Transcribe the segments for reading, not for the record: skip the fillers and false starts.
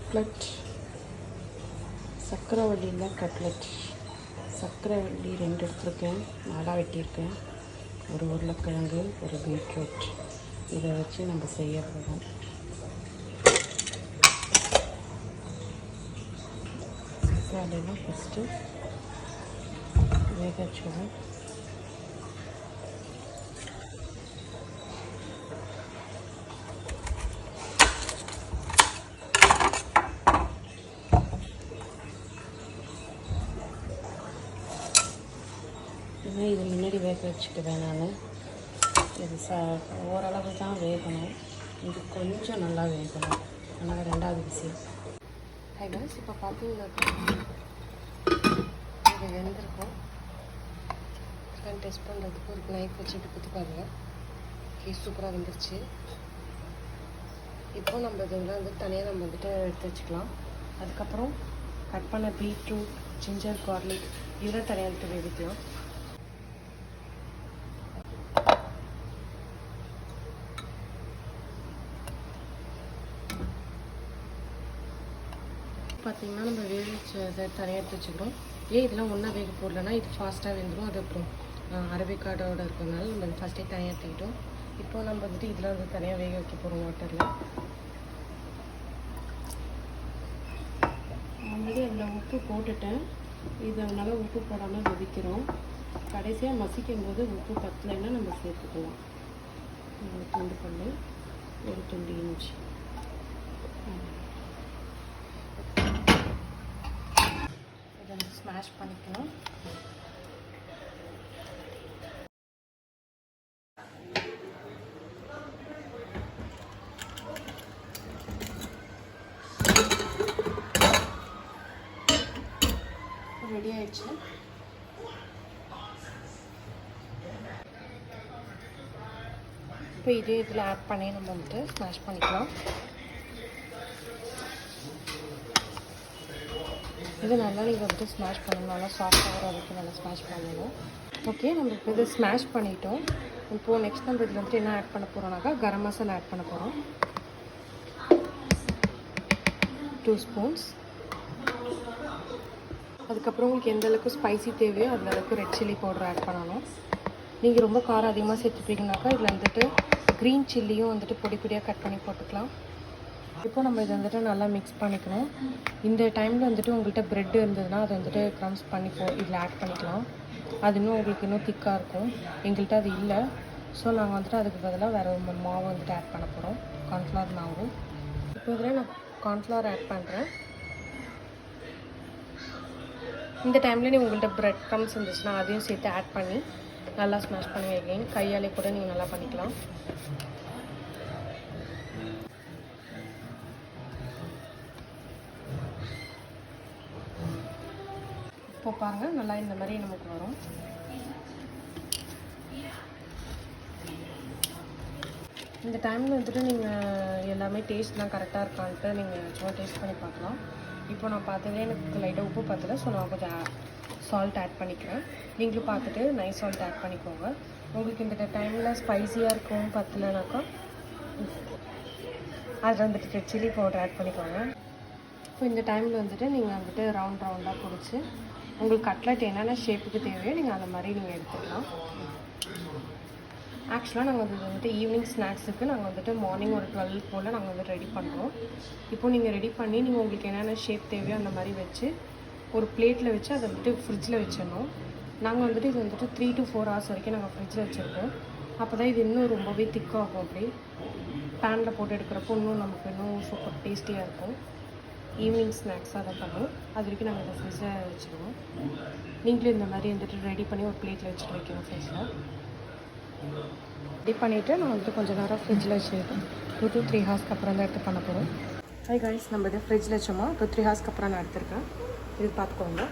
Cutlet, சக்கரவள்ளியில் cutlet. சக்கரவள்ளி 2 எடுத்துருக்கேன், 4 வெட்டியிருக்கேன். ஒரு உருளைக்கிழங்கு, ஒரு பீட்ரூட். இதை வச்சு நம்ம செய்ய போகிறோம். மசாலெல்லாம் ஃபஸ்ட்டு வேக வச்சுருவோம். இது முன்னாடி வேக வச்சுக்குவேன் நான். இது ஓரளவு தான் வேகணும், இது கொஞ்சம் நல்லா வேகணும், அதனால் 2வது விசில். கைஸ் இப்போ பார்த்தீங்கன்னா இது வெந்திருக்கும். சிக்கன் டெஸ்ட் பண்ணுறதுக்கு ஒரு நைஃப் வச்சுட்டு குத்தி பாருங்கள். சூப்பராக வெந்துருச்சு. இப்போ நம்ம இதெல்லாம் வந்து தனியாக நம்ம வந்துட்டு எடுத்து வச்சுக்கலாம். அதுக்கப்புறம் கட் பண்ண பீட்ரூட், ஜிஞ்சர், கார்லிக் இதெல்லாம் தனியாக எடுத்து வேவிக்கலாம். பார்த்திங்கன்னா நம்ம வேவிச்சதை தனியாக எடுத்து வச்சுக்கிறோம். இதெல்லாம் ஒன்றா வேக போடலன்னா இது ஃபாஸ்ட்டாக வெந்துடும். அது அப்புறம் அரபிக்காடோடு இருக்கிறதுனால நம்ம ஃபஸ்ட்டே தனியாக எடுத்துக்கிட்டோம். இப்போ நம்ம வந்துட்டு இதில் வந்து தனியாக வேக வைக்க போகிறோம் வாட்டரில். ஆல்ரெடி அதில் உப்பு போட்டுட்டேன். இது அதனால் உப்பு போடாமல் கொதிக்கிறோம். கடைசியாக மசிக்கும் போது உப்பு பத்தலைன்னா நம்ம சேர்த்துக்கலாம். ஒரு துண்டு பல், ஒரு துண்டு இஞ்சி. ஸ்மாஷ் பண்ணிக்கணும். ரெடி ஆயிடுச்சு. இப்போ இதே இதில் ஆட் பண்ணி நம்ம வந்துட்டு ஸ்மாஷ் பண்ணிக்கலாம். இது நல்லா நீங்கள் வந்துட்டு ஸ்மாஷ் பண்ணணும், நல்லா சாஃப்டாக வரைக்கும் நல்லா ஸ்மாஷ் பண்ணணும். ஓகே, நம்ம இப்போ இதை ஸ்மாஷ் பண்ணிட்டோம். இப்போது நெக்ஸ்ட் நம்ம இதில் வந்துட்டு என்ன ஆட் பண்ண போகிறோம்னாக்கா கரம் மசாலா ஆட் பண்ண போகிறோம். 2 ஸ்பூன்ஸ். அதுக்கப்புறம் உங்களுக்கு எந்த அளவுக்கு ஸ்பைசி தேவையோ அந்த அளவுக்கு ரெட் சில்லி பவுடர் ஆட் பண்ணணும். நீங்கள் ரொம்ப காரம் அதிகமாக சேர்த்துப்பீங்கனாக்கா இதில் வந்துட்டு க்ரீன் சில்லியும் வந்துட்டு பொடி பொடியாக கட் பண்ணி போட்டுக்கலாம். இப்போ நம்ம இதை வந்துட்டு நல்லா மிக்ஸ் பண்ணிக்கணும். இந்த டைமில் வந்துட்டு உங்கள்கிட்ட ப்ரெட் இருந்ததுன்னா அதை வந்துட்டு க்ரம்ஸ் பண்ணி இதில் ஆட் பண்ணிக்கலாம். அது இன்னும் உங்களுக்கு இன்னும் திக்காக இருக்கும். எங்கள்கிட்ட அது இல்லை, ஸோ நாங்கள் வந்துட்டு அதுக்கு பதிலாக வேறு ஒரு மாவு வந்துட்டு ஆட் பண்ண போகிறோம், கார்ன்ஃப்ளவர் மாவு. இப்போ இதில் நான் கார்ன்ஃப்ளவர் ஆட் பண்ணுறேன். இந்த டைமில் நீங்கள் உங்கள்கிட்ட ப்ரெட் க்ரம்ஸ் இருந்துச்சுன்னா அதையும் சேர்த்து ஆட் பண்ணி நல்லா ஸ்மாஷ் பண்ணி வைங்க. கையாலே கூட நீங்கள் நல்லா பண்ணிக்கலாம். இப்போ பாருங்கள், நல்லா இந்த மாதிரி நமக்கு வரும். இந்த டைமில் வந்துட்டு நீங்கள் எல்லாமே டேஸ்ட்லாம் கரெக்டாக இருக்கான்ட்டு நீங்கள் சும்மா டேஸ்ட் பண்ணி பார்க்கலாம். இப்போ நான் பார்த்ததே எனக்கு லைட்டாக உப்பு பார்த்தல, ஸோ நான் கொஞ்சம் சால்ட் ஆட் பண்ணிக்கிறேன். நீங்களும் பார்த்துட்டு நைஸ் சால்ட் ஆட் பண்ணிக்கோங்க. உங்களுக்கு இந்த டைமில் ஸ்பைஸியாக இருக்கும் பத்தலைனாக்கா அதில் வந்துட்டு ரெட் சில்லி பவுடர் ஆட் பண்ணிக்கோங்க. இப்போ இந்த டைமில் வந்துட்டு நீங்கள் வந்துட்டு ரவுண்டாக பிடிச்சி உங்களுக்கு கட்லட் என்னென்ன ஷேப்புக்கு தேவையோ நீங்கள் அந்த மாதிரி நீங்கள் எடுத்துக்கலாம். ஆக்சுவலாக நாங்கள் வந்துட்டு ஈவினிங் ஸ்நாக்ஸுக்கு நாங்கள் வந்துட்டு மார்னிங் ஒரு 12 போல் நாங்கள் வந்து ரெடி பண்ணுறோம். இப்போது நீங்கள் ரெடி பண்ணி நீங்கள் உங்களுக்கு என்னென்ன ஷேப் தேவையோ அந்த மாதிரி வச்சு ஒரு பிளேட்டில் வச்சு அதை வந்துட்டு ஃப்ரிட்ஜில் வச்சிடணும். நாங்கள் வந்துட்டு இது வந்துட்டு 3 to 4 hours வரைக்கும் நாங்கள் ஃப்ரிட்ஜில் வச்சுருக்கோம். அப்போ தான் இது இன்னும் ரொம்பவே திக்காகும். அப்படி பேனில் போட்டு எடுக்கிறப்போ இன்னும் நமக்கு இன்னும் சூப்பர் டேஸ்டியாக இருக்கும். ஈவினிங் ஸ்நாக்ஸாக தான் பண்ணுவோம். அது வரைக்கும் நாங்கள் இதை ஃப்ரிட்ஜில் வச்சுருவோம். நீங்களும் இந்த மாதிரி வந்துட்டு ரெடி பண்ணி ஒரு பிளேட்டில் வச்சுட்டு வைக்கிறோம். ஃப்ரிட்ஜில் ரெடி பண்ணிவிட்டு நான் வந்துட்டு கொஞ்சம் நேரம் ஃப்ரிட்ஜில் வச்சுருக்கேன். 2 to 3 hours அப்புறம் தான் எடுத்து பண்ண போகிறோம். ஹாய் காய்ஸ், நம்ம இது ஃப்ரிட்ஜில் வச்சோமா 2 to 3 hours அப்புறம் நான் எடுத்துருக்கேன். இது பார்த்துக்கோங்க.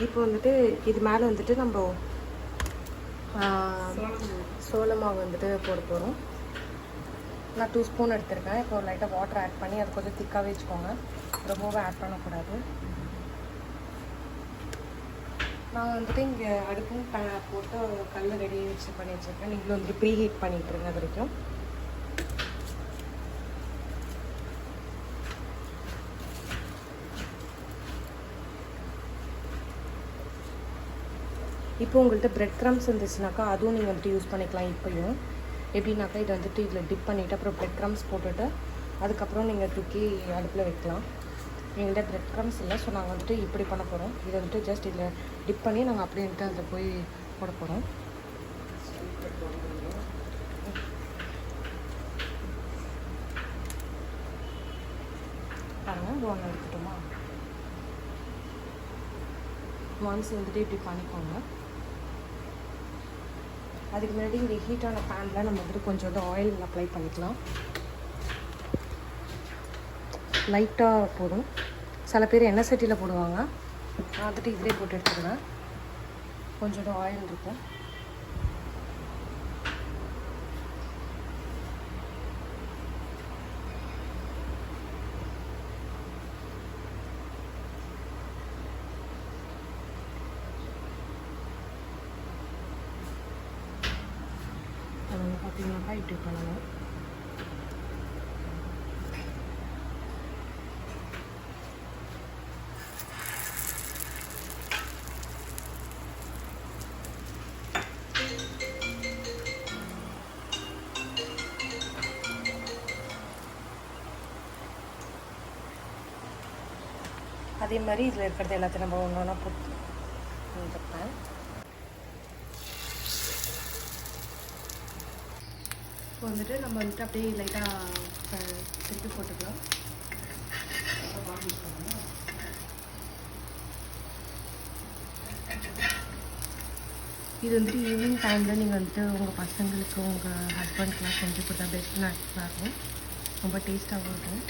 இப்போ வந்துட்டு இது மேலே வந்துட்டு நம்ம சோள மாவு வந்துட்டு போட போகிறோம். நான் 2 ஸ்பூன் எடுத்திருக்கேன். இப்போ லைட்டாக வாட்டர் ஆட் பண்ணி அது கொஞ்சம் திக்காகவே வச்சுக்கோங்க, ரொம்பவே ஆட் பண்ணக்கூடாது. நான் வந்துட்டு இங்கே அடுப்பும் போட்டு கல் ரெடி பண்ணி வச்சுருக்கேன். நீங்களும் வந்துட்டு ப்ரீ ஹீட் பண்ணிட்டுருங்க. அது வரைக்கும் இப்போ உங்கள்கிட்ட பிரெட் க்ரம்ஸ் இருந்துச்சுனாக்கா அதுவும் நீங்கள் வந்துட்டு யூஸ் பண்ணிக்கலாம். இப்போயும் எப்படின்னாக்கா இதை வந்துட்டு இதில் டிப் பண்ணிவிட்டு அப்புறம் பிரெட் க்ரம்ஸ் போட்டுட்டு அதுக்கப்புறம் நீங்கள் தூக்கி அடுப்பில் வைக்கலாம். எங்கள்கிட்ட பிரெட் க்ரம்ஸ் இல்லை, ஸோ நாங்கள் வந்துட்டு இப்படி பண்ண போகிறோம். இதை வந்துட்டு ஜஸ்ட் இதில் டிப் பண்ணி நாங்கள் அப்படியே வந்துட்டு அதில் போய் போட போகிறோம். பாருங்கள், இது ஒன்று எடுத்துட்டோமா. ஒன்ஸ் வந்துட்டு இப்படி பண்ணிக்கோங்க. அதுக்கு முன்னாடி இந்த ஹீட்டான பேனில் நம்ம வந்துட்டு கொஞ்சம் ஆயில் அப்ளை பண்ணிக்கலாம். லைட்டாக போதும். சில பேர் எண்ணெய் சட்டியில் போடுவாங்க, நான் வந்துட்டு இதிலே போட்டு எடுத்துக்கிறேன். கொஞ்சம் ஆயில் இருக்கும். அது வந்து பார்த்தீங்கன்னாக்கா இப்படி பண்ணணும். அதே மாதிரி இதில் இருக்கிறது எல்லாத்தையும் நம்ம ஒன்று ஒன்றா போட்டு வந்துருப்பேன். இப்போ வந்துட்டு நம்ம வந்துட்டு அப்படியே லைட்டாக திருப்பி போட்டுக்கலாம். இது வந்துட்டு ஈவினிங் டைமில் நீங்கள் வந்துட்டு உங்கள் பசங்களுக்கு உங்கள் ஹஸ்பண்ட்க்கெலாம் செஞ்சு கொடுத்தா பெஸ்ட் ஸ்நாக்ஸாக இருக்கும். ரொம்ப டேஸ்ட்டாகவும் இருக்கும்.